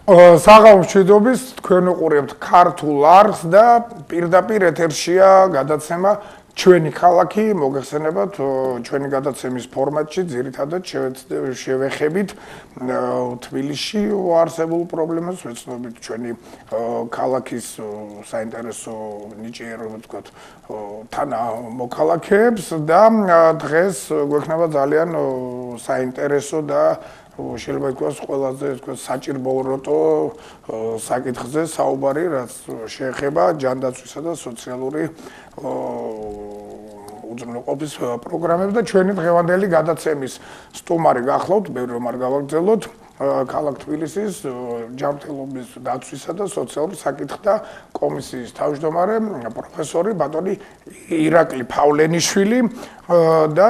საღამოშიდობის თქვენ უყურებთ ქართულ არხს და პირდაპირ ეთერშია გადაცემა ჩვენი ქალაქი მოგეხსენებათ ჩვენი გადაცემის ფორმატში ძირითადად შევეხებით თბილისში არსებულ პრობლემას ვეცნობით ჩვენი ქალაქის საინტერესო ნიჭიერ ვთქვათ თანამოქალაქეებს და დღეს გვექნება ძალიან საინტერესო და შეიძლება ითქვას ყველაზე საჭიროებო საკითხზე საუბარი, რაც შეეხება ჯანდაცვისა და სოციალური უზრუნველყოფის პროგრამებს და ჩვენი დღევანდელი გადაცემის სტუმარი გახლავთ, ბევრი რომ არ გავაგრძელოთ, ქალაქ თბილისის ჯანმრთელობის დაცვისა და სოციალურ საკითხთა კომისიის თავმჯდომარე პროფესორი ბატონი ირაკლი ფავლენიშვილი და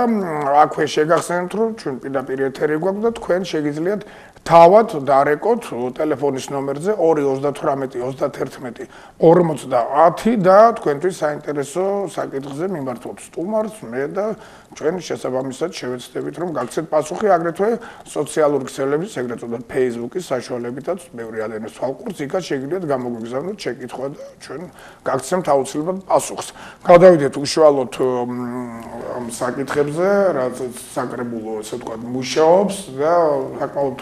აქვე შეგახსენებთ, რომ ჩვენ პირდაპირ ეთერი გვაქვს და თქვენ შეგიძლიათ თავად დარეკოთ ტელეფონის ნომერზე 238-31-40 და თქვენთვის საინტერესო საკითხზე მიმართოთ სტუმარს, მე და ჩვენ შესაბამისად შევეცდებით, რომ გაგცეთ პასუხი აგრეთვე სოციალური ქსელების, ეგრეთ წოდებული Facebook-ის საშუალებითაც ბევრი ადამიანის თვალყურს იქაც შეგიძლიათ გამოგვიგზავნოთ შეკითხვა და ჩვენ გაგცემთ აუცილებლად პასუხს. გადავიდეთ უშუალოდ ამ საკითხებზე, რაც საკრებულო, ესე ვთქვათ, მუშაობს და საკმაოდ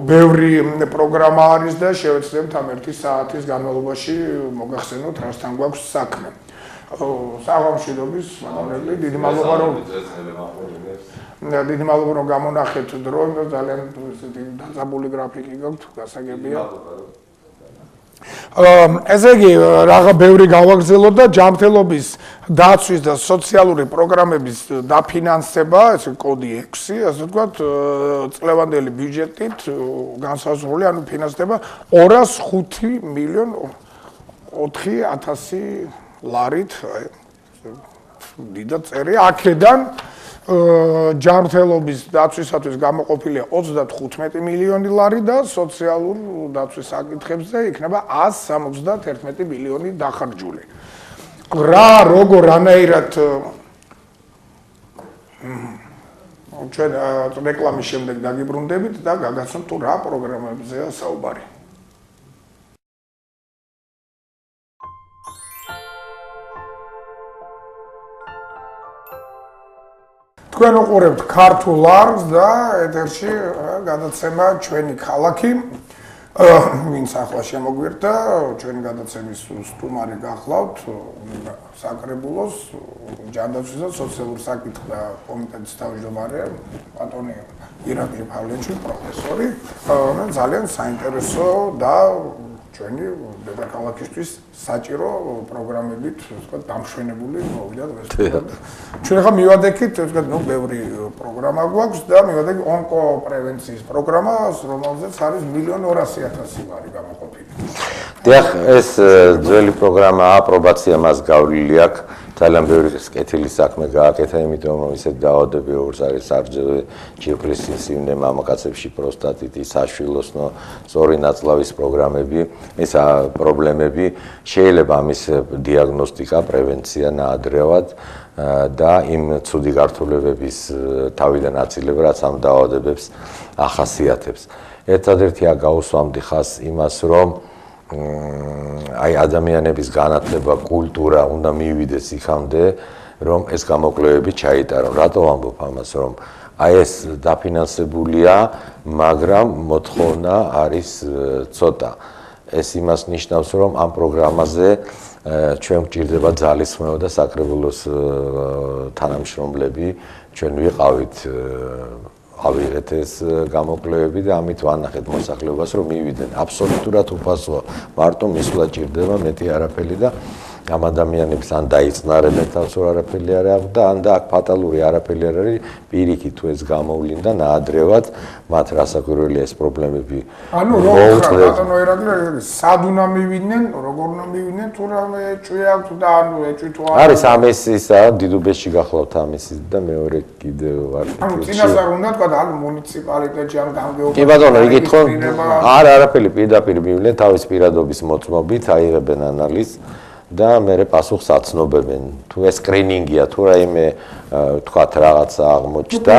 ბევრი პროგრამა არის და შევეცდებთ ამ 1 საათის განმავლობაში მოგახსენოთ, რასთან გვაქვს საქმე. საღამოშიდობის მადლობელი, დიდი მადლობა რომ გამონახეთ დრო, ძალიან დაწაბული გრაფიკი გაქვთ, გასაგებია. ესე იგი, რაღა ბევრი გავაგრძელოთ და ჯანმრთელობის დაცვის და სოციალური პროგრამების დაფინანსება, ეს კოდი 6, ასე ვთქვათ, წლევანდელი ბიუჯეტით განსაზღვრული, ანუ ფინანსდება 205 მილიონ 4,000 ლარით, დიდად წერი, აქედან ჯანმრთელობის დაცვისათვის გამოყოფილია 35 მილიონი ლარი და სოციალურ დაცვის საკითხებზე იქნება 171 მილიონი დახარჯული. როგორ რანაირად ჩვენ რეკლამის შემდეგ დაგიბრუნდებით და გაგაცნობთ თუ რა პროგრამებზეა საუბარი. თქვენ უყურებთ ქართულ არხს და ეთერში გადაცემა ჩვენი ქალაქი. ვინც ახლა შემოგვირდა, ჩვენი გადაცემის სტუმარი გახლავთ საკრებულოს ჯანდაცვის და სოციალურ საკითხთა კომიტეტის თავმჯდომარე ბატონი ირაკლი ფავლენიშვილი პროფესორი. ძალიან საინტერესო და ჩვენი დედაქალაქისთვის საჭირო პროგრამებით, ვთქვათ, დამშვენებული მოვიდა დღეს. ჩვენ ახლა მივადექით, ვთქვათ, ბევრი პროგრამა გვაქვს და მივადექით ონკოპრევენციის პროგრამას, რომელზეც არის 1,200,000 ლარი გამოყოფილი. დიახ, ეს ძველი პროგრამაა, აპრობაცია მას გავლილი აქვს. ძალიან ბევრი კეთილი საქმე გააკეთა, იმიტომ რომ ისეთ დაავადებები, როგორც არის სარძევე, ჯიფრის სიმნე, მამაკაცებში პროსტატიტი, საშვილოსნო, სწორი ნაწლავის პროგრამები, ეს პრობლემები შეიძლება ამის დიაგნოსტიკა, პრევენცია ნაადრევად და იმ ცუდი გართულებების თავიდან აწილება, რაც ამ დაავადებებს ახასიათებს. ერთადერთია გაუსვამდი ხაზს იმას, რომ აი ადამიანების განათლება, კულტურა უნდა მივიდეს იქამდე, რომ ეს გამოკვლევები ჩაიტარონ. რატო ვამბობ ამას, რომ აი ეს დაფინანსებულია, მაგრამ მოთხოვნა არის ცოტა. ეს იმას ნიშნავს, რომ ამ პროგრამაზე ჩვენ გვჭირდება ძალისხმევა და საკრებულოს თანამშრომლები, ჩვენ ვიყავით ავიღეთ ეს გამოკვლევები და ამით ვანახეთ მოსახლეობას, რომ მივიდნენ. აბსოლუტურად უფასოა, მარტო მისვლა ჭირდება, მეტი არაფერი და ამ ადამიანებს ან დაიწნარებენ თავს, რომ არაფერი არ აქვს და ან და აქ ფატალური არაფერი არ არის, პირიქით თუ ეს გამოვლინ და ნაადრევად მათ რასაკვირველია ეს პრობლემები. ანუ ბატონო ირაკლი, სად უნდა მივიდნენ, როგორ უნდა მივიდნენ, თუ რამე ეჭვი აქვს და ანუ ეჭვი თუ არის ამესისა, დიდუბეში გახლავთ ამესის და მეორე კიდევ ვარ. ანუ წინასწარ უნდა თქვა და ანუ მუნიციპალიტეტში ან გამგეობაში. კი ბატონო, იგით ხო? არაფერი პირდაპირ მივიდნენ თავის პირადობის მოწმობით, აიღებენ ანალიზს და მე პასუხს აცნობებენ. თუ ეს სკრინინგია, თუ რაიმე თქვათ რაღაცა აღმოჩნდა.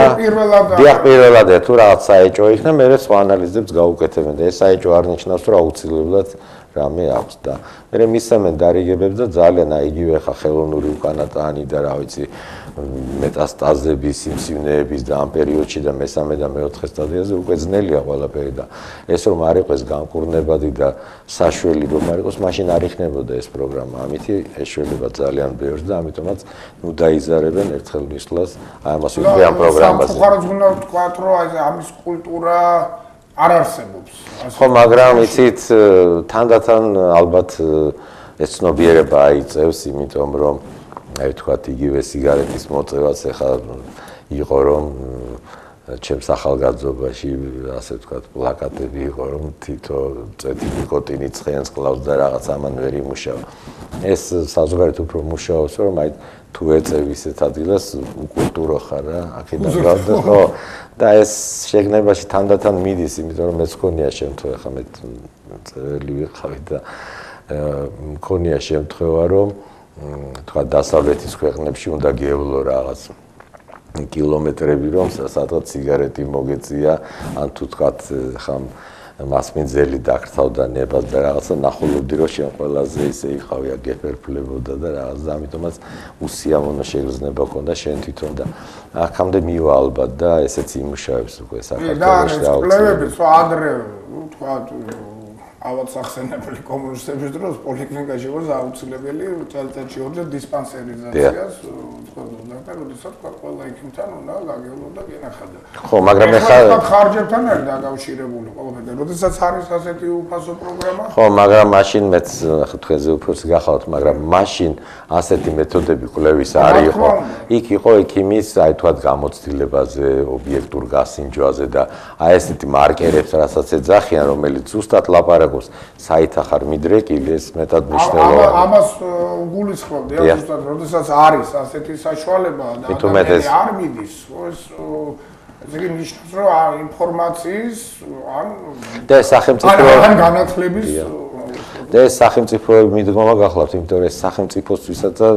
პირველად თუ რაღაც საეჭვო იქნა, მე სხვა ანალიზებს გავუკეთებენ და ეს საეჭვო არ ნიშნავს, რომ აუცილებლად რამე აქვს და მე მისამენ დარიგებებს და ძალიან იგივე ხა ხელოვნური უკანატანი და რა ვიცი მეტასტაზების, სიმსივნეების და ამ პერიოდში და მესამე და მეოთხე სტადიაზე უკვე ძნელია ყველაფერი და ეს რომ არ იყოს განკურნებადი და საშველი რომ არ იყოს, მაშინ არ იქნებოდა ეს პროგრამა. ამითი ეშველება ძალიან ბევრს და ამიტომაც ნუ დაიზარებენ ერთხელ მისვლას ამას უკვე ამ პროგრამაზე. ხარ უნდა ვთქვათ, რომ აი ამის კულტურა არ არსებობს. ხო, მაგრამ იცით, თანდათან ალბათ ეს ცნობიერება აიწევს, იმიტომ რომ აი ვთქვათ, იგივე სიგარეტის მოწევაც ეხლა იყო რომ ჩემს ახალგაზრდობაში ასე ვთქვათ, პლაკატები იყო რომ თითო წეთი ნიკოტინი ცხენს კლავს და რაღაც ამან ვერ იმუშავა. ეს საზოგადოებრივ უფრო მუშაობს, რომ აი თუ ეწევ ისეთ ადგილას უკულტურო ხარ რა, აქედან გავდა ხო და ეს შეგნებაში თანდათან მიდის, იმიტომ რომ მეც ხონია შემთხვევა, ხა მე წევრი ვიყავი და მქონია შემთხვევა, რომ თქვა დასავლეთის ქვეყნებში უნდა გევლო რაღაც კილომეტრები, რომ სადღაც სიგარეტი მოგეწია, ან თუ თქვათ ხა მასმინძელი დაკრთავდა ნებას და რაღაცა ნახულობდი, რომ შენ ყველაზე ისე იყავია გეფერფლებოდა და რაღაც და ამიტომაც უსიამოვნო შეგრძნება ქონდა შენ თვითონ და აქამდე მივა ალბათ და ესეც იმუშავებს უკვე საქართველოში და კვლევები სხვა ადრე თქვათ ავაცახსენებელი კომუნისტების დროს პოლიკლინიკაში იყო აუცილებელი წელიწადში ორჯერ დისპანსერიზაციას თქვა როდესაც ყველა იქიმთან უნდა გაგევლო და გენახადა. ხო, მაგრამ ეხლა ხარჯებთან არ დაკავშირებული ყველაფერი. როდესაც არის ასეთი უფასო პროგრამა? ხო, მაგრამ მაშინ მეც თქვენზე უფროსი გახავთ, მაგრამ მაშინ ასეთი მეთოდები კვლევის არ იყო. იქ იყო ექიმის, აი თქვათ გამოცდილებაზე, ობიექტურ გასინჯვაზე და აი ესეთი მარკერებს, რასაც ეძახიან, რომელიც ზუსტად ლაპარაკობს საით ახარ მიდრეკილი ეს მეტად მნიშვნელოვანია. ამას გულისხმობდი, ზუსტად, როდესაც არის ასეთი საშუალება და ადამიანი არ მიდის, ეს იგი ნიშნავს, რომ ინფორმაციის და სახელმწიფო ან განათლების და ეს სახელმწიფოები მიდგომა გახლავთ, იმიტომ რომ ეს სახელმწიფოსთვისაც და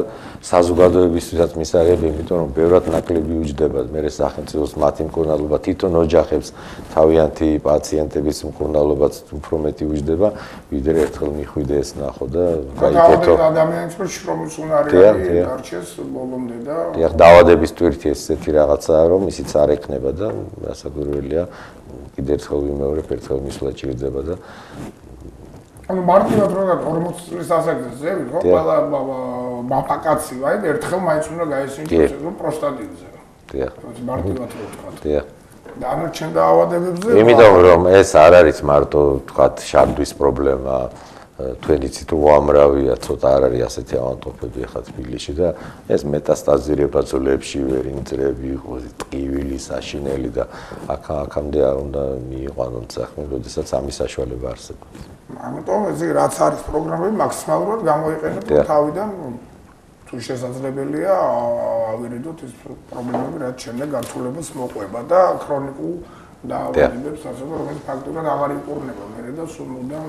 საზოგადოებისთვისაც მისაღები, იმიტომ რომ ბევრად ნაკლები უჯდება, მე სახელმწიფოს მათი მკურნალობა თვითონ ოჯახებს თავიანთი პაციენტების მკურნალობაც უფრო მეტი უჯდება, ვიდრე ერთხელ მიხვიდე ეს ნახო და გაიკეთო. ადამიანის შრომის უნარი დარჩეს ბოლომდე და დიახ, დაავადების ტვირთი ესეთი რაღაცაა, რომ ისიც არ ექნება და რასაკვირველია, კიდევ ერთხელ ვიმეორებ, ერთხელ მისვლა ჭირდება და ანუ მარტივად რო 40 წლის ასაკზე ხო ყველა მამაკაცი ვაი ერთხელ მაინც უნდა გაესინჯოს რომ პროსტატიტზე. დიახ. მარტივად რო ვთქვა. დიახ. და ანარჩენ დაავადებებზე იმიტომ რომ ეს არ არის მარტო თქვათ შარდვის პრობლემა, თქვენ იცით უამრავია, ცოტა არ არის ასეთი ავადმყოფები ახლა თბილისში და ეს მეტასტაზირება ძვლებში, ვერინძრები, ტყივილი, საშინელი და აქამდე არ უნდა მიიყვანონ საქმე, როდესაც ამის საშუალება არსებობს. ამიტომ ეს რაც არის პროგრამები მაქსიმალურად გამოიყენოთ თავიდან თუ შესაძლებელია ავირიდოთ ეს პრობლემები რაც შემდეგ გართულებას მოყვება და ქრონიკულ დაავადებებს ასევე რომელიც ფაქტობრივად აღარ იკურნება მერე და სულ მუდამ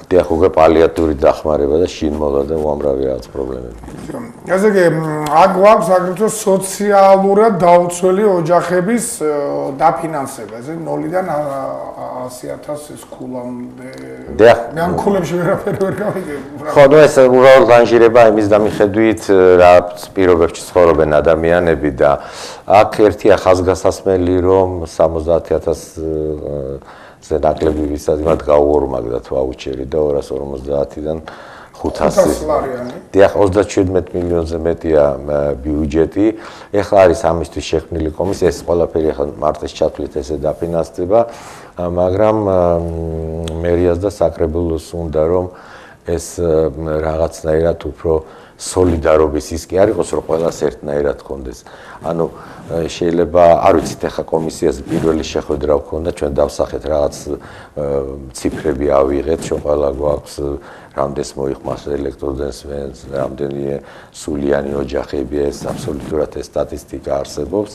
დიახ, უკვე პალიატური დახმარება და შინმოლა და უამრავი რაღაც პრობლემები. ესე იგი აქ გვაქვს აგრეთვე სოციალურად დაუცველი ოჯახების დაფინანსება, ესე 0-დან 100,000 ქულამდე. დიახ. მე ამ ქულებში ვერაფერი ვერ გავიგებ. ხო, ნუ ეს უბრალოდ განჟირება იმის დამიხედვით, რა პირობებში ცხოვრობენ ადამიანები და აქ ერთია ხაზგასასმელი, რომ 70,000-ზე ნაკლები ვისაც მათ გაუორმაგდათ ვაუჩერი და 250-დან 500 ლარიანი. დიახ, 37 მილიონზე მეტია ბიუჯეტი. ეხლა არის ამისთვის შექმნილი კომისია, ეს ყველაფერი ახლა მარტის ჩათვლით ესე დაფინანსდება, მაგრამ მერიას და საკრებულოს უნდა რომ ეს რაღაცნაირად უფრო სოლიდარობის ის კი არ იყოს, რომ ყველას ერთნაირად გქონდეს. ანუ შეიძლება, არ ვიცით, ახლა კომისიაზე პირველი შეხვედრა გქონდა, ჩვენ დავსახეთ რაღაც ციფრები ავიღეთ, ჩვენ ყველა გვაქვს რამდენს მოიხმარს ელექტროდენს, რამდენი სულიანი ოჯახები, ეს აბსოლუტურად ეს სტატისტიკა არსებობს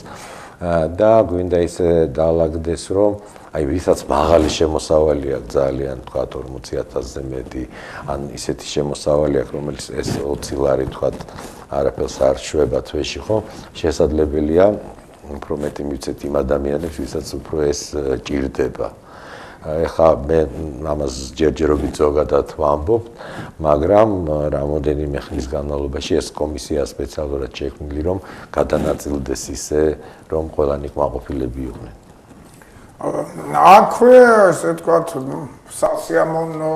და გვინდა ისე დაალაგდეს, რომ აი ვისაც მაღალი შემოსავალი აქვს ძალიან თქვა 40000-ზე მეტი ან ისეთი შემოსავალი აქვს რომელიც ეს 20 ლარი თქვა არაფერს არ შვება თვეში ხო შესაძლებელია უფრო მეტი მივცეთ იმ ადამიანებს ვისაც უფრო ეს ჭირდება ეხლა მე ამას ჯერჯერობით ზოგადად ვამბობ, მაგრამ რამოდენიმე ხნის განმავლობაში ეს კომისია სპეციალურად შექმნილი, რომ გადანაწილდეს ისე, რომ ყველანი კმაყოფილები იყვნენ. აქვე ესე ვთქვათ, სასიამოვნო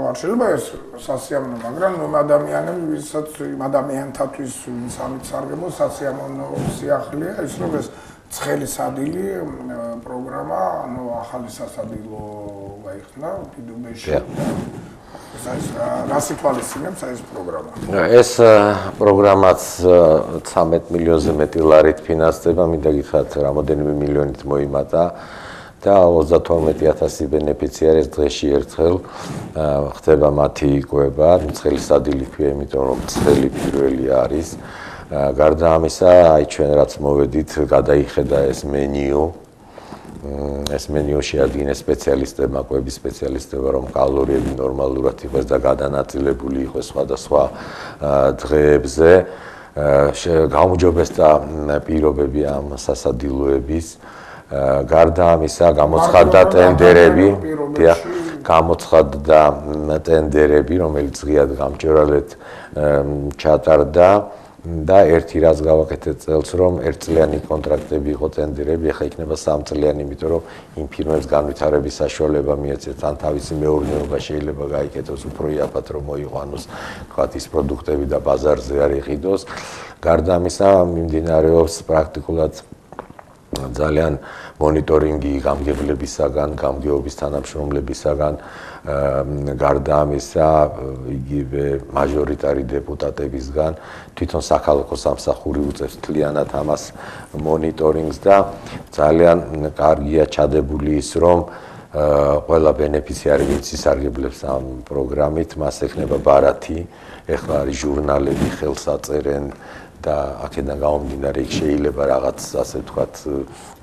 არ შეიძლება ეს სასიამოვნო, მაგრამ იმ ადამიანებს, ვისაც იმ ადამიანთათვის ვინც ამით სარგებლო, სასიამოვნო სიახლეა ის, რომ ეს ცხელი სადილი პროგრამა, ანუ ახალი სასადილო გაიხსნა დიდუბეში. რას ითვალისწინებს ეს პროგრამა? ეს პროგრამაც 13 მილიონზე მეტი ლარით ფინანსდება, მინდა გითხრათ, რამოდენიმე მილიონით მოიმატა და 32000 ბენეფიციარი დღეში ერთხელ ხდება მათი იკვლება, ცხელი სადილი ქვია, იმიტომ რომ ცხელი პირველი არის. გარდა ამისა, აი ჩვენ რაც მოვედით, გადაიხედა ეს მენიუ. ეს მენიუ შეადგენს სპეციალისტებმა, კვების სპეციალისტებმა, რომ კალორიები ნორმალურად იყოს და გადანაწილებული იყოს სხვადასხვა დღეებზე. გაუმჯობესდა პირობები ამ სასადილოების. გარდა ამისა, გამოცხადდა ტენდერები, გამოცხადდა ტენდერები, რომელიც ღიად გამჭვირვალედ ჩატარდა. და ერთი რაც გავაკეთეთ წელს, რომ ერთწლიანი კონტრაქტები იყო ტენდერები, ახლა იქნება 3 წლიანი, იმიტომ რომ იმ ფირმებს განვითარების საშუალება მიეცეთ, ან თავისი მეურნეობა შეიძლება გაიკეთოს უფრო იაფად, რომ მოიყვანოს, თქვათ, ის პროდუქტები და ბაზარზე არ იყიდოს. გარდა ამისა, მიმდინარეობს პრაქტიკულად ძალიან მონიტორინგი გამგებლებისაგან, გამგეობის თანამშრომლებისაგან, გარდა ამისა, იგივე მაჟორიტარი დეპუტატებისგან, თვითონ საქალაქო სამსახური უწევს მთლიანად ამას მონიტორინგს და ძალიან კარგია ჩადებული ის, რომ ყველა ბენეფიციარი ვინც ისარგებლებს ამ პროგრამით, მას ექნება ბარათი, ეხლა არის ჟურნალები, ხელს აწერენ და აქედან გამომდინარე იქ შეიძლება რაღაც ასე ვთქვათ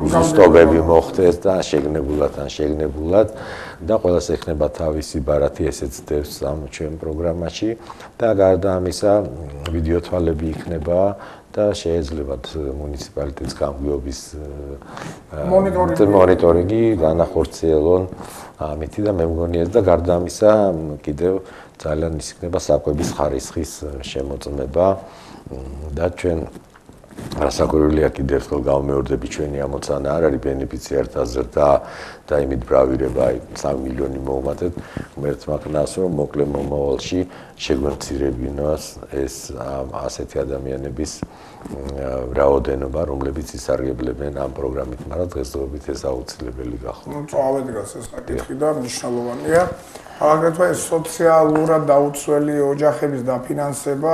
უზუსტობები მოხდეს და შეგნებულად და ყველას ექნება თავისი ბარათი ესეც დევს ამ ჩვენ პროგრამაში და გარდა ამისა ვიდეო თვალები იქნება და შეიძლება მუნიციპალიტეტის გამგეობის მონიტორინგი განახორციელონ ამითი და მე მგონია და გარდა ამისა კიდევ ძალიან ის იქნება საკვების ხარისხის შემოწმება და ჩვენ რასაკვირველია კიდევ ერთხელ გავმეორდები ჩვენი ამოცანა არ არის ბენეფიციართა ზრდა და იმით ბრავირება აი 3 მილიონი მოუმატეთ ღმერთმა ქნას რომ მოკლე მომავალში შეგვემცირებინოს ეს ასეთი ადამიანების რაოდენობა რომლებიც ისარგებლებენ ამ პროგრამით მაგრამ დღესდღეობით ეს აუცილებელი გახდა. ნუ წავედგას ეს საკითხი და მნიშვნელოვანია. აგრეთვე სოციალურად დაუცველი ოჯახების დაფინანსება,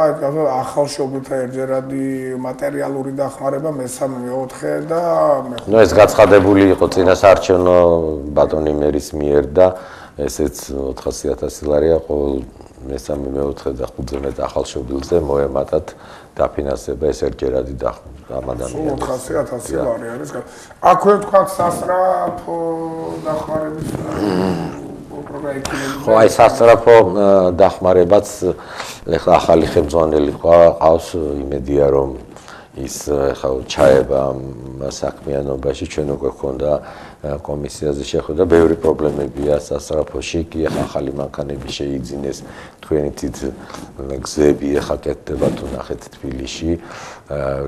ახალშობილთა ერთჯერადი მატერიალური დახმარება, მესამე, მეოთხე და მეხუთე. ნუ ეს გაცხადებული იყო წინასაარჩევნო ბატონი მერის მიერ და ესეც 400000 ლარია ყოველ მესამე, მეოთხე და ხუთზე მეტ ახალშობილზე მოემატათ დაფინანსება ეს ერთჯერადი ამ ადამიანებს. 400000 ლარი არის. აქვე თქვათ სასწრაფო დახმარების ხო, აი სასწრაფო დახმარებაც ეხლა ახალი ხელმძღვანელი ყავს, იმედია რომ ის ხა ჩაება საქმიანობაში, ჩვენ უკვე გქონდა კომისიაზე შეხვედრა, ბევრი პრობლემებია სასწრაფოში, კი ახლა ახალი მანქანები შეიძინეს, თქვენი თვით გზები ახლა კეთდება თუ ნახეთ თბილისში,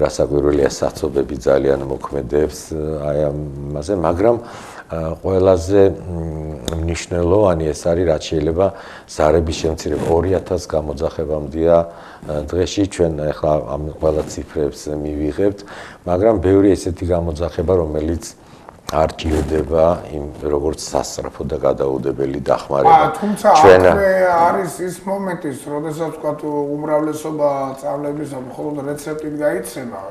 რასაკვირველია საცობები ძალიან მოქმედებს აი ამაზე, მაგრამ ყველაზე მნიშვნელოვანი ეს არის, რაც შეიძლება ზარების შემცირება 2000 გამოძახებამდეა დღეში ჩვენ ახლა ამ ყველა ციფრებს მივიღებთ, მაგრამ ბევრი ესეთი გამოძახება, რომელიც არ ჭირდება იმ როგორც სასწრაფო და გადაუდებელი დახმარება. თუმცა აქვე არის ის მომენტი, როდესაც ვთქვათ უმრავლესობა წავლების მხოლოდ რეცეპტით გაიცემა,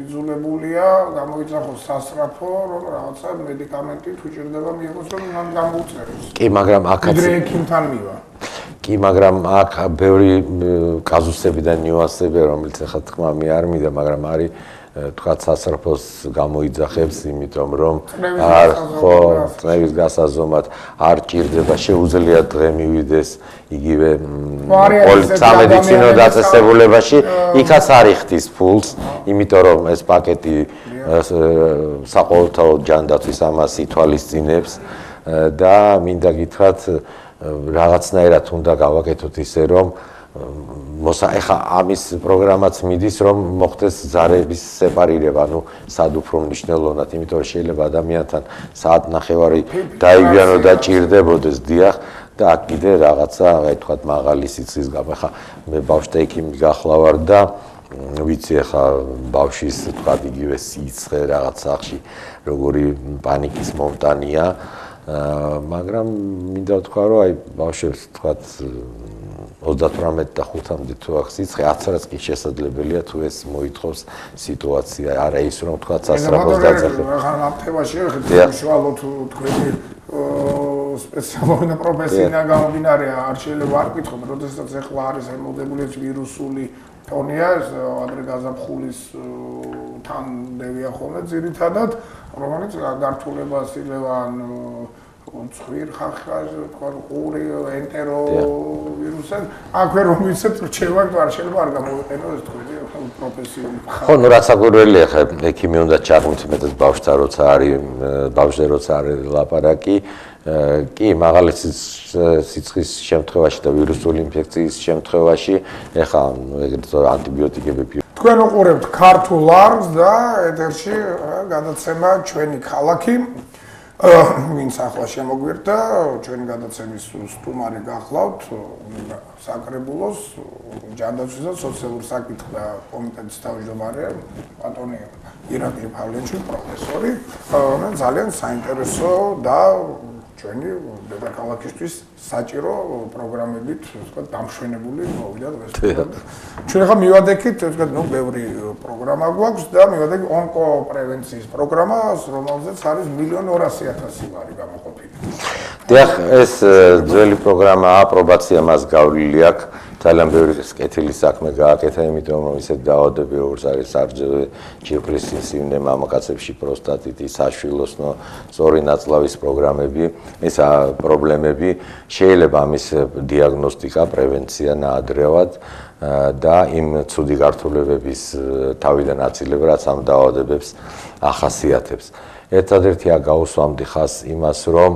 იზოლებულია, გამოიძახოს სასწრაფო, რომ რაღაცა მედიკამენტი თუ ჭირდება მიიღოს, რომ მან გამოუწეროს. კი, მაგრამ აქაც დრექიმთან მივა. კი, მაგრამ აქ ბევრი კაზუსები და ნიუანსები, რომელიც ახლა თქმა არ მინდა, მაგრამ არის თქვა სასწრაფოს გამოიძახებს, იმიტომ რომ არ ხო წნევის გასაზომად არ ჭირდება შეუძლია დღე მივიდეს იგივე სამედიცინო დაწესებულებაში, იქაც არ იხდის ფულს, იმიტომ რომ ეს პაკეტი საყოველთაო ჯანდაცვის ამას ითვალისწინებს და მინდა გითხრათ რაღაცნაირად უნდა გავაკეთოთ ისე რომ ეხა ამის პროგრამაც მიდის რომ მოხდეს ზარების სეპარირება, ანუ სად უფრო მნიშვნელოვნად, იმიტომ რომ შეიძლება ადამიანთან საათნახევარი დაიგვიანო და ჭირდებოდეს დიახ და აქ კიდე რაღაცა, აი თქვათ მაღალი სიცხის გამო, ეხა მე ბავშვთა ექიმი გახლავარ და ვიცი ეხა ბავშვის თქვათ იგივე სიცხე რაღაც სახში როგორი პანიკის მომტანია, მაგრამ მინდა ვთქვა რომ აი ბავშვებს თქვათ 38 და 5-მდე თუ აქვს სიცხე 10-რაც კი შესაძლებელია თუ ეს მოითხოვს სიტუაცია, არა ის რომ თქვათ სასწრაფოს დაძახება. ახლა აფთევაში უშუალოდ თქვენი სპეციალური პროფესია გამომდინარე არ შეიძლება არ ვკითხოთ, როდესაც ახლა არის ემოდებული ვირუსული ფონია, ადრე გაზაფხულის თანდევია ხოლმე ძირითადად, რომელიც გართულებას იძლევა ცხვირ ხახას, ყური, ენტერო ვირუსები, აქვე რომ ვიცით რჩევა არ შეიძლება არ გამოვიყენოს ეს თქვენი პროფესიული ხარ. ხო, ნუ რაც აგვირველია ხა ექიმი უნდა ჩაღვით მეტად ბავშვთან როცა არის ბავშვზე როცა არის ლაპარაკი, კი მაღალი სიცხის შემთხვევაში და ვირუსული ინფექციის შემთხვევაში ეხა ეგრეთ ანტიბიოტიკები თქვენ უყურებთ ქართულ არხს და ეთერში გადაცემა ჩვენი ქალაქი ვინც ახლა შემოგვირდა ჩვენი გადაცემის სტუმარი გახლავთ საკრებულოს ჯანდაცვის და სოციალური საკითხთა კომიტეტის თავმჯდომარე ბატონი ირაკლი პავლენჩი პროფესორი ძალიან საინტერესო და ჩვენი დედაქალაქისთვის საჭირო პროგრამებით, ვთქვათ, დამშვენებული მოვიდა დღეს. ჩვენ ახლა მივადექით, ვთქვათ, ბევრი პროგრამა გვაქვს და მივადექით ონკოპრევენციის პროგრამას, რომელზეც არის 1,200,000 ლარი გამოყოფილი. დიახ, ეს ძველი პროგრამაა, აპრობაცია მას გავლილი აქვს. ძალიან ბევრი კეთილი საქმე გააკეთა, იმიტომ რომ ისეთ დაავადებები როგორც არის სარძევე, ჯირკვლის სიმნე, მამაკაცებში პროსტატიტი, საშვილოსნო, სწორი ნაწლავის პროგრამები, ეს პრობლემები შეიძლება ამის დიაგნოსტიკა, პრევენცია ნაადრევად და იმ ცუდი გართულებების თავიდან აცილება, რაც ამ დაავადებებს ახასიათებს. ერთადერთია გაუსვამდი ხას იმას, რომ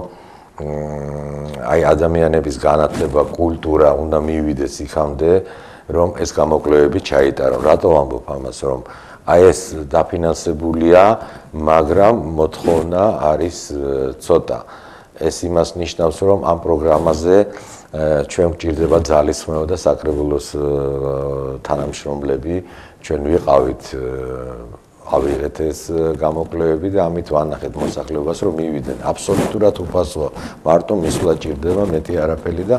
აი ადამიანების განათლება, კულტურა უნდა მივიდეს იქამდე, რომ ეს გამოკვლევები ჩაიტარონ. რატო ვამბობ ამას, რომ აი ეს დაფინანსებულია, მაგრამ მოთხოვნა არის ცოტა. ეს იმას ნიშნავს, რომ ამ პროგრამაზე ჩვენ გვჭირდება ძალისხმევა და საკრებულოს თანამშრომლები, ჩვენ ვიყავით ავიღეთ ეს გამოკვლევები და ამით ვანახეთ მოსახლეობას რომ მივიდნენ აბსოლუტურად უფასოა მარტო მისვლა ჭირდება მეტი არაფერი და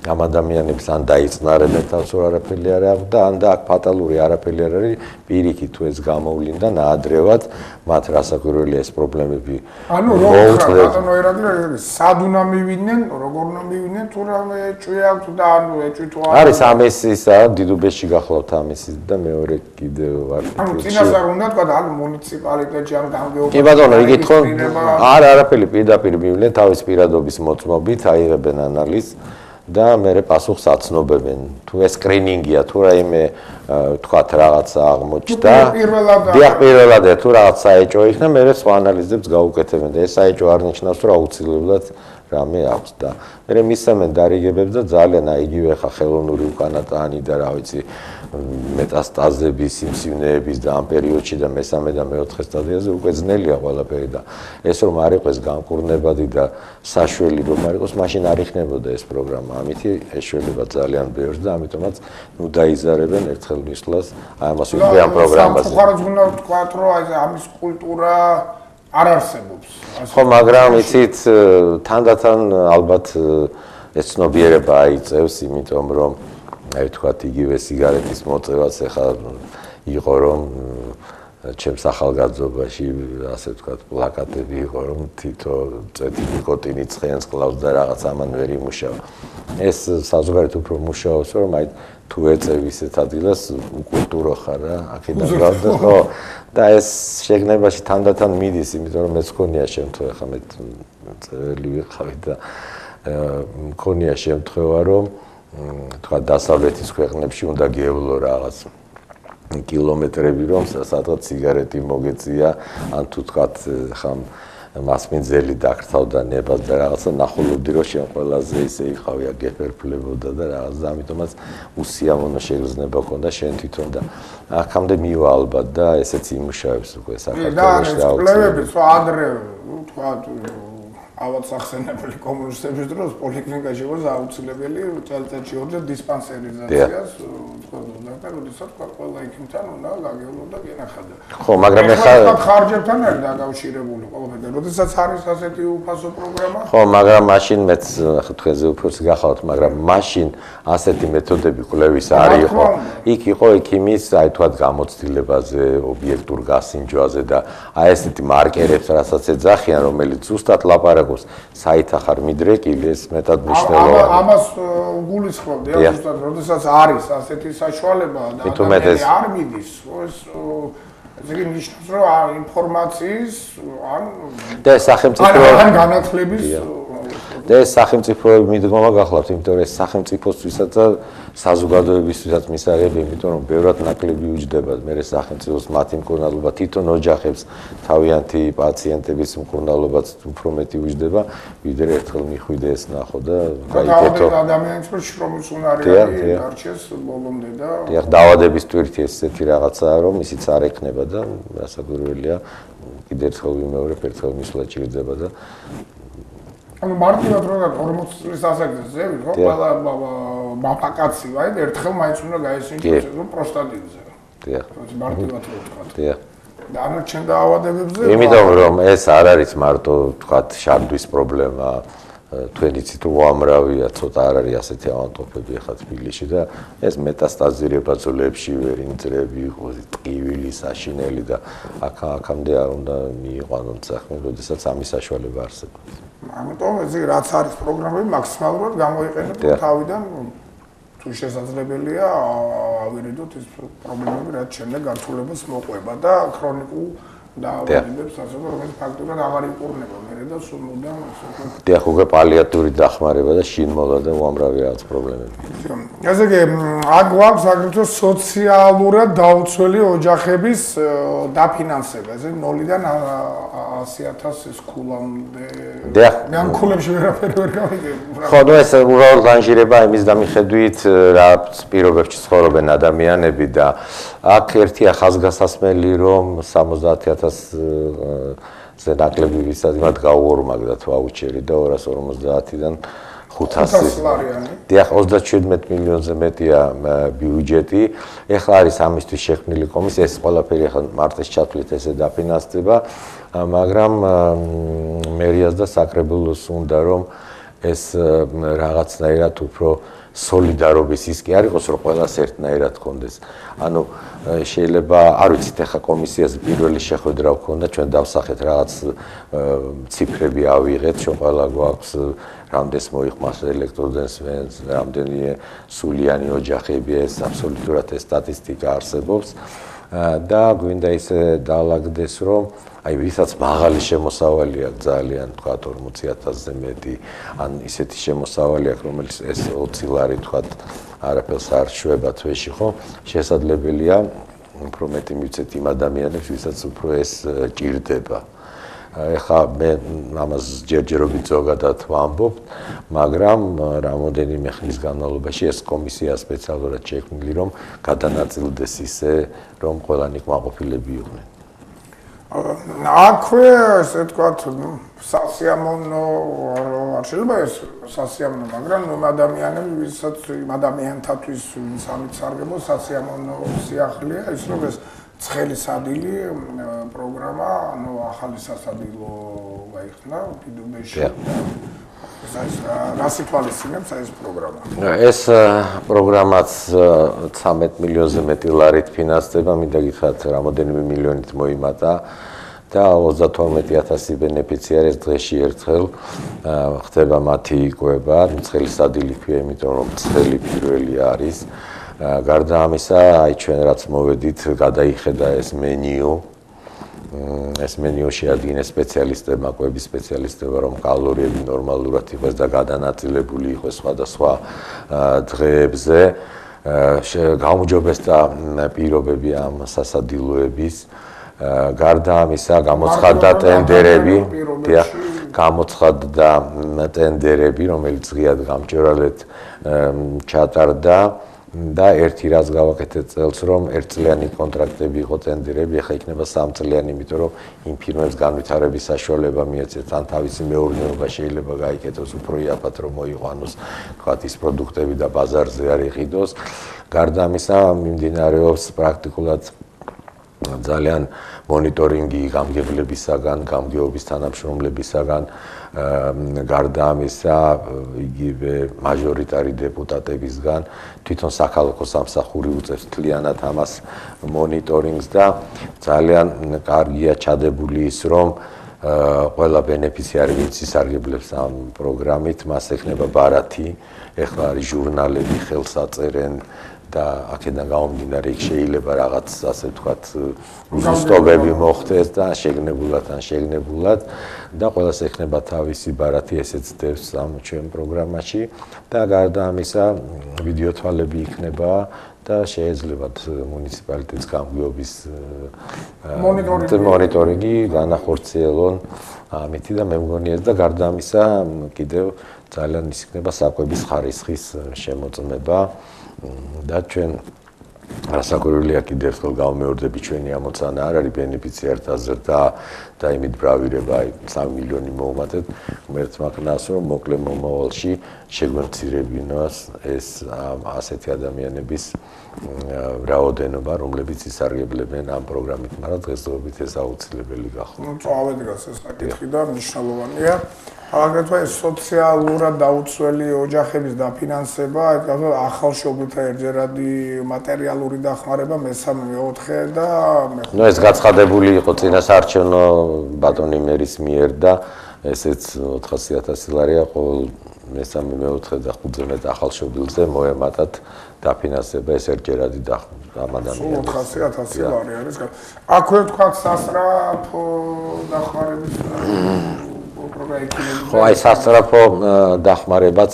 ამ ადამიანებს ან დაიწნარებენ თავს რომ არაფერი არ აქვს და ან და აქ ფატალური არაფერი არ არის პირიქით თუ ეს გამოვლინ და ნაადრევად მათ რასაკვირველია ეს პრობლემები ანუ ბატონო ერაკლი სად უნდა მივიდნენ როგორ უნდა მივიდნენ თუ რამე ეჭვი აქვს და ანუ ეჭვი თუ არის ამისისა დიდუბეში გახლავთ ამისი და მეორე კიდევ ვარ ანუ წინასწარ უნდა თქვა ან მუნიციპალიტეტში ან გამგეობა კი ბატონო იგით ხო არაფერი პირდაპირ მივიდნენ თავის პირადობის მოწმობით აიღებენ ანალიზს და მე პასუხს აცნობებენ თუ ეს სკრინინგია თუ რაიმე თქვათ რაღაცა აღმოჩნდა დიახ პირველად თუ რაღაც საეჭვო იქნა მე სხვა ანალიზებს გავუკეთებენ და ეს საეჭვო არ ნიშნავს რომ აუცილებლად რამე აქვს და მე მისცემენ დარიგებებს და ძალიან აიგივე ხა ხელოვნური უკანატანი და რა ვიცი მეტასტაზების სიმსივნეების და ამ პერიოდში და მესამე და მეოთხე სტადიაზე უკვე ძნელია ყველაფერი და ეს რომ არ იყოს განკურნებადი და საშველი რომ არ იყოს მაშინ არ იქნებოდა ეს პროგრამა ამითი ეშველება ძალიან ბევრს და ამიტომაც ნუ დაიზარებენ ერთხელ მისვლას აი ამას უკვე ამ პროგრამაზე ხარაც უნდა ვთქვათ რომ აი ამის კულტურა არ არსებობს ხო მაგრამ იცით თანდათან ალბათ ეს ცნობიერება აიწევს იმიტომ რომ აი თქვათ იგივე სიგარეტის მოწევაც ახლა იყო რომ ჩემს ახალგაზრდობაში ასე ვთქვათ პლაკატები იყო რომ თითო წეთი ნიკოტინი ცხენს კლავს და რაღაც ამან ვერ იმუშავა ეს საზოგადოებრივ უფრო მუშაობს რომ აი თუ ეწევ ისეთ ადგილას უკულტურო ხარ რა აქედან გავდა ხო და ეს შეგნებაში თანდათან მიდის, იმიტომ რომ მეც მქონია შემთხვევა, ხა მე წელი ვიყავი და მქონია შემთხვევა, რომ თქვა დასავლეთის ქვეყნებში უნდა გიევლო რაღაც კილომეტრები, რომ სადღაც სიგარეტი მოგეწია, ან თუ თქვა ხამ მასმინძელი დაკრთავდა ნებას და რაღაცა ნახულობდი, რომ შენ ყველაზე ისე იყავი, აგეფერფლებოდა და რაღაც და ამიტომაც უსიამოვნო შეგრძნება ქონდა შენ თვითონ და აქამდე მივა ალბათ და ესეც იმუშავებს უკვე საქართველოში და კვლევები სხვა ადრე თქვა ავად სახსენებელი კომუნისტების დროს პოლიკლინიკაში იყო აუცილებელი წელიწადში ორჯერ დისპანსერიზაციას და როდესაც ყველა იქიმთან უნდა გაგევლო და გენახადა. ხო, მაგრამ ეხლა ხარჯებთან არის დაკავშირებული ყველაფერი. როდესაც არის ასეთი უფასო პროგრამა? ხო, მაგრამ მაშინ მეც თქვენზე უფროსი გახავთ, მაგრამ მაშინ ასეთი მეთოდები კვლევის არ იყო. იქ იყო ექიმის, აი თქვა გამოცდილებაზე, ობიექტურ გასინჯვაზე და აი ესეთი მარკერებს, რასაც ეძახიან, რომელიც ზუსტად ლაპარაკობს, საით ახარ მიდრეკილი, ეს მეტად მნიშვნელოვანია. ამას გულისხმობდი, ზუსტად, როდესაც არის ასეთი საშუალება და ადამიანი არ მიდის, ეს იგი ნიშნავს, რომ ინფორმაციის და სახელმწიფო ან განათლების და ეს სახელმწიფოები მიდგომა გახლავთ, იმიტომ რომ ეს სახელმწიფოსთვისაც და საზოგადოებისთვისაც მისაღებია, იმიტომ რომ ბევრად ნაკლები უჯდება, მე სახელმწიფოს მათი მკურნალობა თვითონ ოჯახებს თავიანთი პაციენტების მკურნალობაც უფრო მეტი უჯდება, ვიდრე ერთხელ მიხვიდე ეს ნახო და გაიკეთო. ადამიანს რო შრომის უნარი არჩეს ბოლომდე და დიახ, დაავადების ტვირთი ესეთი რაღაცაა, რომ ისიც არ ექნება და რასაკვირველია, კიდევ ერთხელ ვიმეორებ, ერთხელ მისვლა ჭირდება და ანუ მარტივად რო 40 წლის ასაკზე ზევი, ხო, ყველა მამაკაცი ვაი, ერთხელ მაინც უნდა გაესინჯოს პროსტატიტზე. დიახ. მარტივად რო ვთქვა. დიახ. და არჩენ დაავადებებზე. იმიტომ რომ ეს არ არის მარტო თქვა შარდვის პრობლემა, თქვენ იცით უამრავია, ცოტა არ არის ასეთი ავადმყოფები ახლა თბილისში და ეს მეტასტაზირება ძვლებში, ვერინძრები, ტყივილი, საშინელი და აქამდე არ უნდა მიიყვანონ საქმე, როდესაც ამის საშუალება არსებობს. ამიტომ ეს რაც არის პროგრამები მაქსიმალურად გამოიყენოთ თავიდან თუ შესაძლებელია ავირიდოთ ეს პრობლემები რაც შემდეგ გართულებას მოყვება და ქრონიკულ დაავადებებს ასე რომ ფაქტობრივად აღარ იკურნება მე და სულ მუდამ დიახ, უკვე პალიატიური დახმარება და შინმოლა და უამრავი რაღაც პრობლემები. ესე იგი აქ გვაქვს აგრეთვე სოციალურად დაუცველი ოჯახების დაფინანსება, ესე 0-დან 100,000 ქულამდე. დიახ. მე ამ ქულებში ვერაფერი ვერ გავიგებ. ხო, ნუ ეს უბრალოდ განჟირება იმის დამიხედვით, რა პირობებში ცხოვრობენ ადამიანები და აქ ერთია ხაზგასასმელი, რომ 70,000 ზე ნაკლები ვისაც მათ გაუორმაგდათ ვაუჩერი და 250-დან 500 ლარიანი. დიახ, 37 მილიონზე მეტია ბიუჯეტი. ეხლა არის ამისთვის შექმნილი კომისია, ეს ყველაფერი ახლა მარტის ჩათვლით ესე დაფინანსდება, მაგრამ მერიას და საკრებულოს უნდა რომ ეს რაღაცნაირად უფრო სოლიდარობის ის კი არ იყოს, რომ ყველას ერთნაირად ჰქონდეს. ანუ შეიძლება არ ვიცით ახლა კომისიაზე პირველი შეხვედრა ვქონდა, ჩვენ დავსახეთ რაღაც ციფრები ავიღეთ, ჩვენ ყველა გვაქვს რამდენს მოიხმარს ელექტროდენს, რამდენი სულიანი ოჯახები, ეს აბსოლუტურად ეს სტატისტიკა არსებობს და გვინდა ისე დაალაგდეს, რომ აი ვისაც მაღალი შემოსავალი აქვს ძალიან თქვა 40,000-ზე მეტი, ან ისეთი შემოსავალი აქვს, რომელიც ეს 20 ლარი თქვა არაფერს არ შვება თვეში, ხო? შესაძლებელია უფრო მეტი მივცეთ იმ ადამიანებს, ვისაც უფრო ეს ჭირდება. ეხლა მე ამას ჯერჯერობით ზოგადად ვამბობ, მაგრამ რამოდენიმე ხნის განმავლობაში ეს კომისია სპეციალურად შექმნილი, რომ გადანაწილდეს ისე, რომ ყველანი კმაყოფილები იყვნენ. აქვე ესე ვთქვათ, სასიამოვნო არ შეიძლება ეს სასიამოვნო, მაგრამ ნუ ადამიანები, ვისაც იმ ადამიანთათვის ვინც ამით სარგებლობს, სასიამოვნო სიახლეა ის, რომ ეს ცხელი სადილი პროგრამა, ანუ ახალი სასადილო გაიხსნა დიდუბეში. რა სიტუაციებს ეს პროგრამა? ეს პროგრამაც 13 მილიონზე მეტი ლარით ფინანსდება, მინდა გითხრათ, რამოდენიმე მილიონით მოიმატა და 32,000 ბენეფიციარი დღეში ერთხელ ხდება მათი იკვება, ცხელი სადილი ქვია, იმიტომ რომ ცხელი პირველი არის. გარდა ამისა, აი ჩვენ რაც მოვედით, გადაიხედა ეს მენიუ ეს მენიუ შეადგენს სპეციალისტებმა, კვების სპეციალისტებმა, რომ კალორიები ნორმალურად იყოს და გადანაწილებული იყოს სხვადასხვა დღეებზე. გაუმჯობესდა პირობები ამ სასადილოების. გარდა ამისა, გამოცხადდა ტენდერები, რომელიც ღიად გამჭვირვალედ ჩატარდა. და ერთი რაც გავაკეთეთ წელს, რომ ერთწლიანი კონტრაქტები იყო ტენდერები, ახლა იქნება 3 წლიანი, იმიტომ რომ იმ ფირმებს განვითარების საშუალება მიეცეთ, ან თავისი მეურნეობა შეიძლება გაიკეთოს უფრო იაფად, რომ მოიყვანოს, თქვათ, ის პროდუქტები და ბაზარზე არ იყიდოს. გარდა ამისა, მიმდინარეობს პრაქტიკულად ძალიან მონიტორინგი გამგებლებისაგან, გამგეობის თანამშრომლებისაგან, გარდა ამისა, იგივე მაჟორიტარი დეპუტატებისგან, თვითონ საქალაქო სამსახური უწევს მთლიანად ამას მონიტორინგს და ძალიან კარგია ჩადებული ის, რომ ყველა ბენეფიციარი, ვინც ისარგებლებს ამ პროგრამით, მას ექნება ბარათი, ეხლა არის ჟურნალები, ხელს აწერენ და აქედან გამომდინარე იქ შეიძლება რაღაც ასე ვთქვათ უზუსტობები მოხდეს და შეგნებულად და ყველას ექნება თავისი ბარათი, ესეც დევს ამ ჩვენ პროგრამაში და გარდა ამისა ვიდეო თვალები იქნება და შეიძლება მუნიციპალიტეტის გამგეობის მონიტორინგი განახორციელონ ამითი და მე მგონია და გარდა ამისა კიდევ ძალიან ის იქნება საკვების ხარისხის შემოწმება და ჩვენ რასაკვირველია კიდევ ერთხელ გავმეორდები ჩვენი ამოცანა არ არის ბენეფიციართა ზრდა და იმით ბრავირება 3 მილიონი მოუმატეთ ღმერთმა ქნას რომ მოკლე მომავალში შეგვემცირებინოს ეს ასეთი ადამიანების რაოდენობა რომლებიც ისარგებლებენ ამ პროგრამით მაგრამ დღესდღეობით ეს აუცილებელი გახდა. წავედგას ეს საკითხი და მნიშვნელოვანია. აგრეთვე სოციალურად დაუცველი ოჯახების დაფინანსება, ახალშობილთა ერთჯერადი მატერიალური დახმარება, მესამე, მეოთხე და ნუ ეს გაცხადებული იყო წინასაარჩევნო ბატონი მერის მიერ და ესეც 400,000 ლარია ყოველ მესამე, მეოთხე და ხუთზე მეტ ახალშობილზე მოემატათ დაფინანსება ეს ერთჯერადი ადამიანებს. 400,000 ლარი არის. აქვე თქვა სასწრაფო დახმარების ხო, აი სასწრაფო დახმარებაც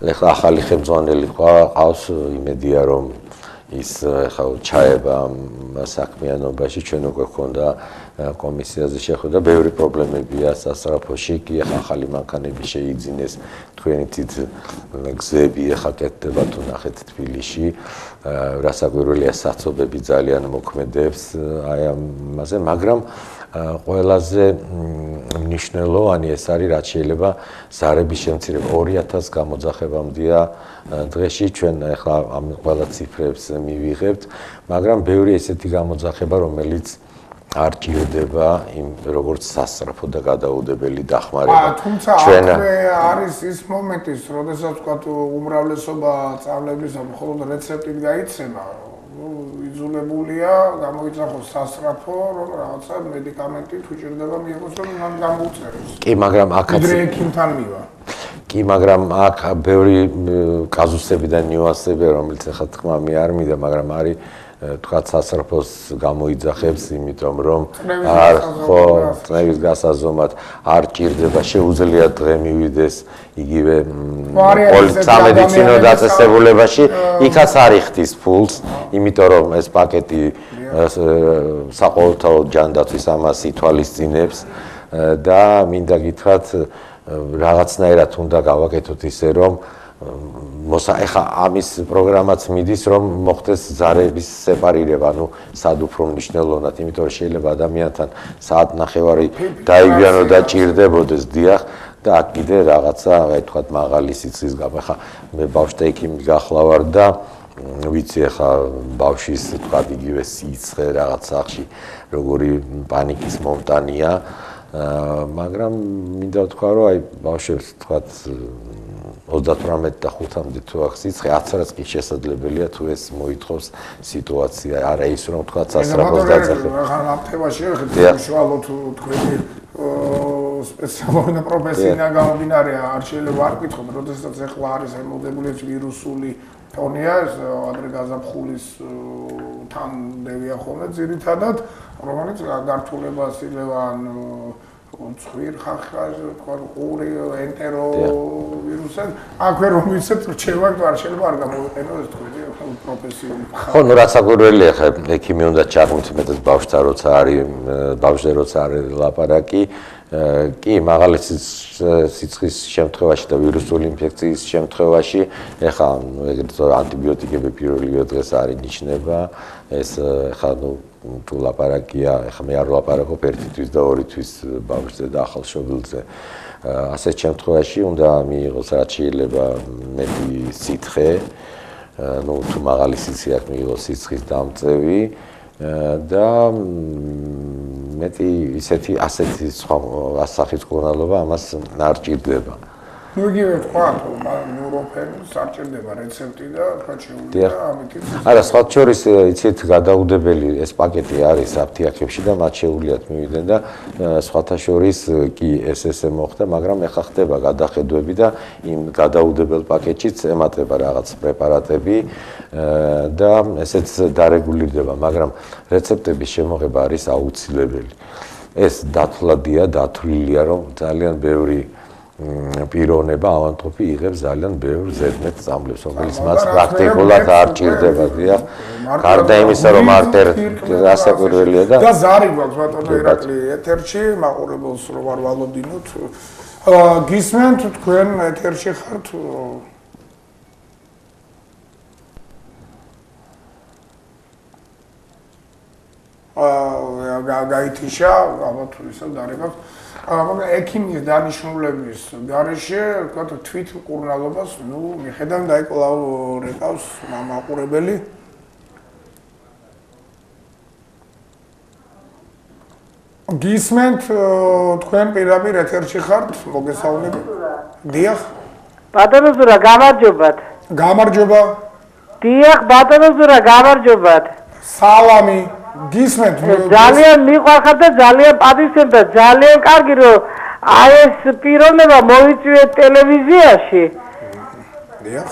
ეხლა ახალი ხელმძღვანელი ყავს, იმედია რომ ის ეხლა ჩაება საქმიანობაში, ჩვენ უკვე გქონდა კომისიაზე შეხვედრა, ბევრი პრობლემებია სასწრაფოში, კი ეხლა ახალი მანქანები შეიძინეს, თქვენი თვით გზები ეხლა კეთდება თუ ნახეთ თბილისში, რასაკვირველია საცობები ძალიან მოქმედებს აი ამაზე, მაგრამ ყველაზე მნიშვნელოვანი ეს არის, რაც შეიძლება ზარების შემცირება 2000 გამოძახებამდეა დღეში ჩვენ ახლა ამ ყველა ციფრებს მივიღებთ, მაგრამ ბევრი ესეთი გამოძახება, რომელიც არ ჭირდება იმ როგორც სასწრაფო და გადაუდებელი დახმარება. თუმცა აქვე არის ის მომენტი, როდესაც ვთქვათ უმრავლესობა წავლების მხოლოდ რეცეპტით გაიცემა, იძულებულია გამოიძახოს სასწრაფო, რომ რაღაცა მედიკამენტი თუ ჭირდება მიიღოს, რომ მან გამოუწეროს. კი, მაგრამ აქაც ექიმთან მივა. კი, მაგრამ აქ ბევრი კაზუსები და ნიუანსები, რომელიც ახლა თქმა არ მინდა, მაგრამ არის თქვა სასწრაფოს გამოიძახებს, იმიტომ რომ არ ხო წნევის გასაზომად არ ჭირდება, შეუძლია დღე მივიდეს იგივე სამედიცინო დაწესებულებაში, იქაც არ იხდის ფულს, იმიტომ რომ ეს პაკეტი საყოველთაო ჯანდაცვის ამას ითვალისწინებს და მინდა გითხრათ რაღაცნაირად უნდა გავაკეთოთ ისე რომ ეხა ამის პროგრამაც მიდის რომ მოხდეს ზარების სეპარირება, ანუ სად უფრო მნიშვნელოვნად, იმიტომ რომ შეიძლება ადამიანთან საათნახევარი დაიგვიანო და ჭირდებოდეს დიახ და აქ კიდე რაღაცა, აი თქვათ მაღალი სიცხის გამო, ეხა მე ბავშვთა ექიმი გახლავარ და ვიცი ეხა ბავშვის თქვათ იგივე სიცხე რაღაც სახში როგორი პანიკის მომტანია, მაგრამ მინდა ვთქვა რომ აი ბავშვებს თქვათ 38 და 5-მდე თუ აქვს სიცხე, 10-რაც კი შესაძლებელია თუ ეს მოითხოვს სიტუაცია, არა ის რომ თქვა სასწრაფოს დაძახება. ახლა ამ თემაში ეხლა შუალოდ თქვენი სპეციალური პროფესია გამომდინარე არ შეიძლება არ გითხოთ, როდესაც ეხლა არის ემოდებული ვირუსული ფონია, ეს ადრე გაზაფხულის თანდევია ხოლმე ძირითადად, რომელიც გართულებას იძლევა ცხვირ ხახაზე, ყური, ენტერო ვირუსად, აქვე რომ ვიცით რჩევა არ შეიძლება არ გამოვიყენო ეს თქვენი პროფესიული. ხო, ნუ რაც აგვირველია ხა ექიმი უნდა ჩაღმით მეტად ბავშვთა როცა არის ბავშვზე როცა არის ლაპარაკი, კი მაღალი სიცხის შემთხვევაში და ვირუსული ინფექციის შემთხვევაში ეხა ეგრეთ ანტიბიოტიკები პირველივე დღეს არ ინიშნება, ეს ეხა თუ ლაპარაკია, ეხლა მე არ ვლაპარაკობ ერთი თვის და ორი თვის ბავშვზე და ახალშობილზე. ასეთ შემთხვევაში უნდა მიიღოს რაც შეიძლება მეტი სითხე, თუ მაღალი სიცხე აქვს მიიღოს სიცხის დამწევი და მეტი ასეთი სხვა სახის მკურნალობა ამას არ ჭირდება. ნუ იგივე თქვა, ნუროფენი სარჭირდება რეცეპტი და თქვა შეუძლია ამით. არა, სხვა შორის იცით გადაუდებელი ეს პაკეტი არის აფთიაქებში და მათ შეუძლიათ მივიდნენ და სხვათა შორის კი ესე მოხდა, მაგრამ ეხა ხდება გადახედვები და იმ გადაუდებელ პაკეტშიც ემატება რაღაც პრეპარატები და ესეც დარეგულირდება, მაგრამ რეცეპტების შემოღება არის აუცილებელი. ეს დათვლილია, რომ ძალიან ბევრი პიროვნება ავანტყოფი იღებს ძალიან ბევრ ზედმეტ წამლებს, რომელიც მას პრაქტიკულად არ ჭირდება, დიახ. გარდა იმისა, რომ არტერ გასაკვირველია და ზარი გვაქვს ბატონო ირაკლი ეთერში, მაყურებელს რომ არ ვალოდინოთ. გისმენთ თქვენ ეთერში ხართ? გაითიშა, ალბათ ისე დარეგავს. მაგრამ ექიმის დანიშნულების გარეშე, ვთქვათ, თვით მკურნალობას, მიხედავ დაიკვლავებს მაყურებელი. გისმენთ თქვენ პირდაპირ ეთერში ხართ, მოგესალმებით. დიახ. ბატონო ზურა, გამარჯობათ. გამარჯობა. დიახ, ბატონო ზურა, გამარჯობათ. სალამი. გისმენთ ძალიან მიყვარხარ და ძალიან პატივცემ და ძალიან კარგი რომ აი ეს პიროვნება მოიწვიეთ ტელევიზიაში. დიახ.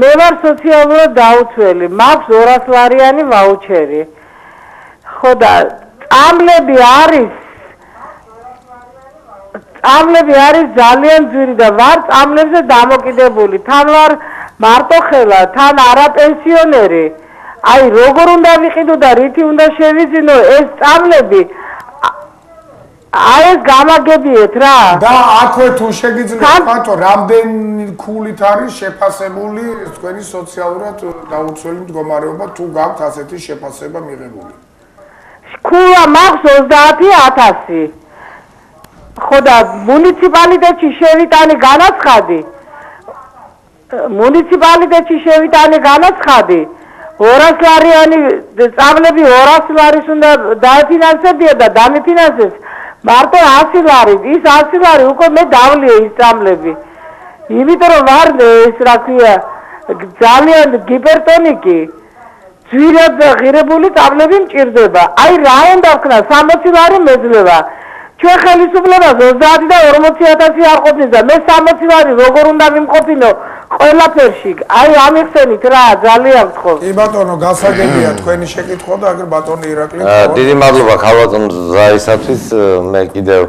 მე ვარ სოციალურად დაუცველი, მაქვს 200 ლარიანი ვაუჩერი. ხო და წამლები არის ძალიან ძვირი და ვარ წამლებზე დამოკიდებული. თან ვარ მარტოხელა, თან არაპენსიონერი. აი როგორ უნდა ვიყიდო და რითი უნდა შევიძინო ეს წამლები? აი ეს გამაგებიეთ რა. და აქვე თუ შეგიძლიათ ფათო რამდენი ქულით არის შეფასებული თქვენი სოციალურად დაუცველი მდგომარეობა თუ გაქვთ ასეთი შეფასება მიღებული? ქულა მაქვს 30.000. ხო და მუნიციპალიტეტში შევიტანე განაცხადი. მუნიციპალიტეტში შევიტანე განაცხადი. 200 ლარიანი წამლები 200 ლარის უნდა დააფინანსებია და დამიფინანსეს მარტო 100 ლარი. ის 100 ლარი უკვე მე დავლია ის წამლები. იმიტომ რომ ვარ ეს რა ქვია ძალიან გიპერტონიკი. ძვირად ღირებული წამლები მჭირდება. აი რა უნდა ვქნა 60 ლარი მეძლევა. ჩვენ ხელისუფლებას 30 და 40.000 არ ყოფნის და მე 60 ლარი როგორ უნდა ვიმყოფინო ყველაფერში. აი ამიხსენით რა ძალიან გთხოვ. კი ბატონო, გასაგებია თქვენი შეკითხვა და აგერ ბატონი ირაკლი. დიდი მადლობა ქალბატონ ზაისათვის. მე კიდევ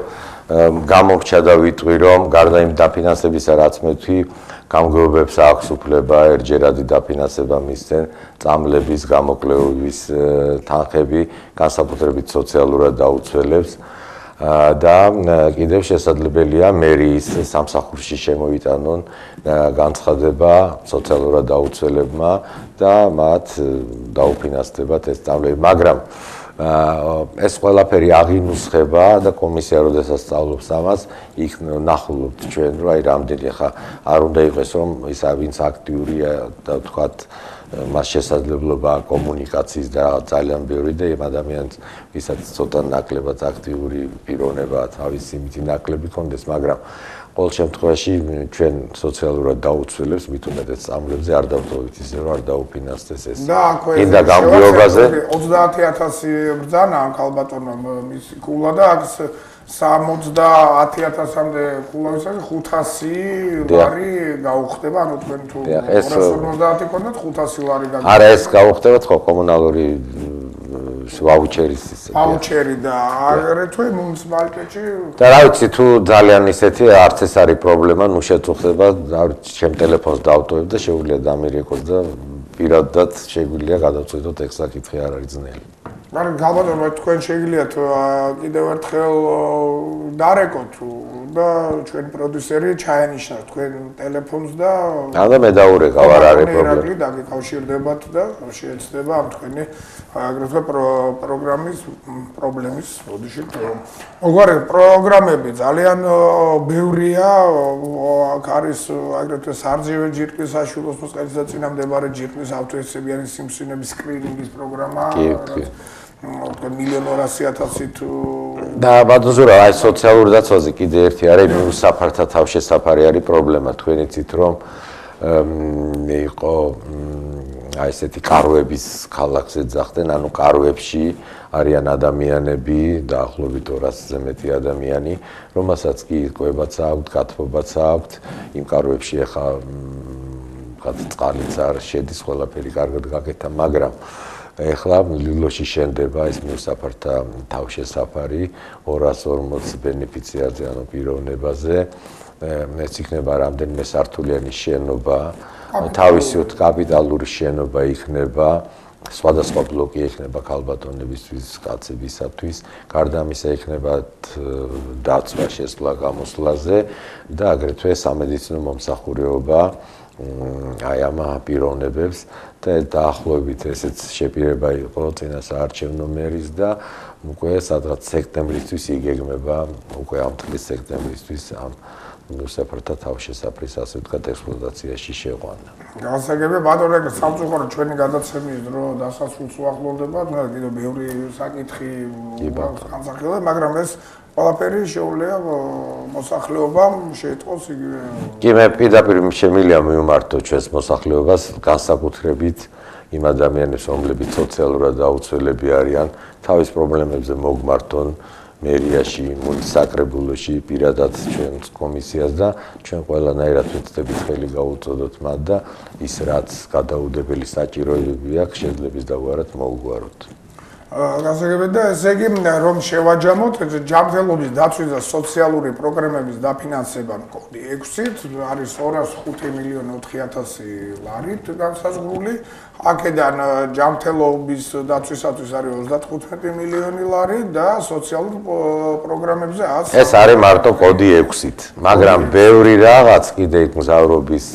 გამორჩა და ვიტყვი რომ გარდა იმ დაფინანსებისა რაც მე თქვი, გამგეობებს აქვს უფლება ერთჯერადი დაფინანსება მისცენ წამლების გამოკვლევის თანხები განსაკუთრებით სოციალურად დაუცველებს. და კიდევ შესაძლებელია მერიის სამსახურში შემოიტანონ განცხადება სოციალურად დაუცველებმა და მათ დაუფინანსდებათ ეს წამლები, მაგრამ ეს ყველაფერი აღინუსხება და კომისია როდესაც სწავლობს ამას, იქ ნახულობთ ჩვენ, რომ აი რამდენი ხა არ უნდა იყოს რომ ის ვინც აქტიურია და თქვათ მას შესაძლებლობა კომუნიკაციის და ძალიან ბევრი და იმ ადამიანს ვისაც ცოტა ნაკლებად აქტიური პიროვნება თავისი იმითი ნაკლები ქონდეს, მაგრამ ყოველ შემთხვევაში ჩვენ სოციალურად დაუცველებს მით უმეტეს წამლებზე არ დავტოვით ისე რომ არ დაუფინანსდეს ეს. და აქვე ინდა გამგეობაზე 30000 ბრძანა ამ ქალბატონმა მის კულა და აქ 70000-მდე კულავისაკი 500 ლარი გაუხდება, ანუ თქვენ თუ 250 ქონდათ 500 ლარი გაგვიხდება. არა ეს გაუხდებათ ხო კომუნალური ვაუჩერის ისე. ვაუჩერი და აგრეთვე მუნიციპალიტეტში და რა ვიცი თუ ძალიან ისეთი არც ეს არის პრობლემა, ნუ შეწუხდება, რა ვიცი, ჩემ ტელეფონს დავტოვებ და შეუძლია დამირეკოს და პირადად შეგვიძლია გადავწყვიტოთ ეგ საკითხი არ არის ძნელი. მაგრამ გალბატონო თქვენ შეგიძლიათ კიდევ ერთხელ დარეკოთ და ჩვენ პროდიუსერი ჩაენიშნათ თქვენ ტელეფონს და და მე დაურეკავ არ არის პრობლემა. დაგიკავშირდებათ და შეეცდება ამ თქვენი აგრეთვე პროგრამის პრობლემის ოდიშით. მოგვარი პროგრამები ძალიან ბევრია, აქ არის აგრეთვე სარჯევი ჯირკვლის საშუალოს მოსყედის და წინამდებარე ჯირკვლის ავტოეცებიანი სიმსივნების სკრინინგის პროგრამა. მილიონ 200.000 თუ და ბატონზურა აი სოციალური დაცვაზე კიდე ერთი არის მიუსაფართა თავშესაფარი არის პრობლემა თქვენ იცით რომ იყო აი ესეთი კარვების ქალაქს ეძახდნენ ანუ კარვებში არიან ადამიანები დაახლოებით 200-ზე მეტი ადამიანი რომელსაც კი ყვებაც აქვთ გათბობაც აქვთ იმ კარვებში ახლა წყალიც არ შედის ყველაფერი კარგად გაკეთა მაგრამ ეხლა ლილოში შენდება ეს მიუსაფართა თავშესაფარი 240 ბენეფიციარზე ანუ პიროვნებაზე ეს იქნება რამდენიმე სართულიანი შენობა თავისივე კაპიტალური შენობა იქნება სხვადასხვა ბლოკი იქნება ქალბატონებისთვის კაცებისათვის გარდა ამისა იქნება დაცვა შესვლა გამოსვლაზე და აგრეთვე სამედიცინო მომსახურეობა აი ამ პიროვნებებს და დაახლოებით ესეც შეპირება იყო წინასაარჩევნო მერის და უკვე სადღაც სექტემბრისთვის იგეგმება უკვე ამ წლის სექტემბრისთვის ამ მიუსაფართა თავშესაფრის ასე ვთქვათ ექსპლუატაციაში შეყვანა. გასაგებია ბატონო ეგ სამწუხარო ჩვენი გადაცემის დრო დასასრულს უახლოვდება, კიდევ ბევრი საკითხი განსახილველი, მაგრამ ეს ყველაფერი შეუძლია მოსახლეობამ შეიტყოს იგივე. კი მე პირდაპირ შემიძლია მივმართო ჩვენს მოსახლეობას განსაკუთრებით იმ ადამიანებს, რომლებიც სოციალურად დაუცველები არიან, თავის პრობლემებზე მოგმართონ მერიაში, საკრებულოში, პირადად ჩვენს კომისიას და ჩვენ ყველანაირად ვეცდებით ხელი გავუწოდოთ მათ და ის რაც გადაუდებელი საჭიროებები აქვს, შეძლებს დავუაროთ მოუგვაროთ. გასაგებია და ესე იგი რომ შევაჯამოთ ჯანმრთელობის დაცვის და სოციალური პროგრამების დაფინანსება კოდი 6-ით არის 205 მილიონი 400.000 ლარით განსაზღვრული აქედან ჯანმრთელობის დაცვისათვის არის 35 მილიონი ლარი და სოციალურ პროგრამებზე 100 ეს არის მარტო კოდი 6-ით მაგრამ ბევრი რაღაც კიდე იქ მგზავრობის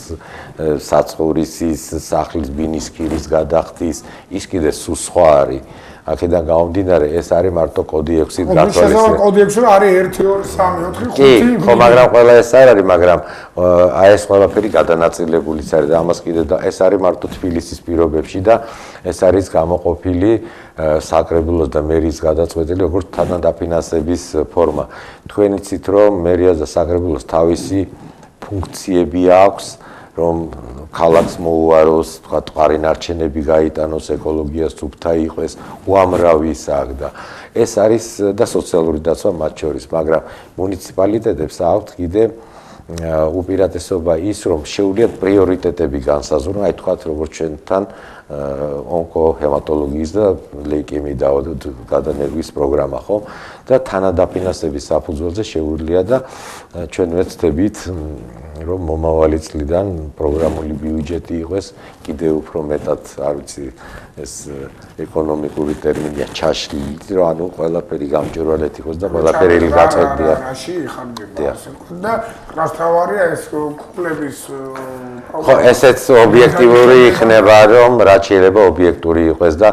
საწყურისის სახლის ბინის ქირის გადახდის ის კიდე სულ სხვა არის აქედან გამომდინარე ეს არის მარტო კოდი 6-ით გათვალისწინებული. კოდი 6 არის 1 2 3 4 5. კი, ხო, მაგრამ ყველა ეს არ არის, მაგრამ აი ეს ყველაფერი გადანაწილებულიც არის და ამას კიდე და ეს არის მარტო თბილისის პირობებში და ეს არის გამოყოფილი საკრებულოს და მერის გადაწყვეტილი როგორც თანადაფინანსების ფორმა. თქვენ იცით რომ მერიას და საკრებულოს თავისი ფუნქციები აქვს რომ ქალაქს მოუაროს, თქვა ტყარი ნარჩენები გაიტანოს, ეკოლოგია სუფთა იყოს, უამრავი ისაა და ეს არის და სოციალური დაცვა მათ შორის, მაგრამ მუნიციპალიტეტებს აქვთ კიდე უპირატესობა ის, რომ შეუძლიათ პრიორიტეტები განსაზღვრონ, აი თქვათ როგორც ჩვენთან ონკოჰემატოლოგიის და ლეიკემიის გადანერგვის პროგრამა ხო და თანადაფინანსების საფუძველზე შეუძლია და ჩვენ ვეცდებით რომ მომავალი წლიდან პროგრამული ბიუჯეტი იყოს კიდევ უფრო მეტად, არ ვიცი, ეს ეკონომიკური ტერმინია ჩაშლილი, რომ ანუ ყველაფერი გამჭვირვალედ იყოს და ყველაფერი გაწყვეტია. რაში იხარჯება და რასთავარია ეს კუკლების ხო, ესეც ობიექტიური იქნება, რომ რაც შეიძლება ობიექტური იყოს და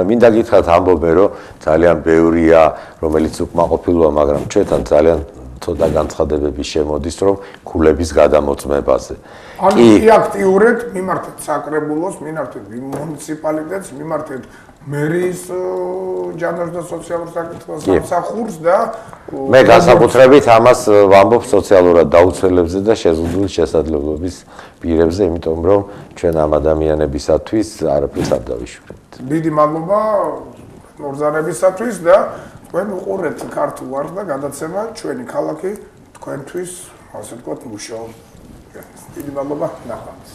მინდა გითხრათ ამბობენ, რომ ძალიან ბევრია, რომელიც უკმაყოფილოა, მაგრამ ჩვენთან ძალიან ცოტა განცხადებები შემოდის, რომ ქულების გადამოწმებაზე. ანუ აქტიურად მიმართეთ საკრებულოს, მიმართეთ მუნიციპალიტეტს, მიმართეთ მერის ჯანმრთელობის და სოციალურ საკითხებს სამსახურს და მე განსაკუთრებით ამას ვამბობ სოციალურად დაუცველებზე და შეზღუდული შესაძლებლობის პირებზე, იმიტომ რომ ჩვენ ამ ადამიანებისათვის არაფერს არ დავიშვებთ. დიდი მადლობა მოგზაურობისათვის და თქვენ უყურებთ ქართულ ვარს და გადაცემა ჩვენი ქალაქი თქვენთვის, ასე ვთქვათ, მუშაობს. დიდი მადლობა, ნახვამდის.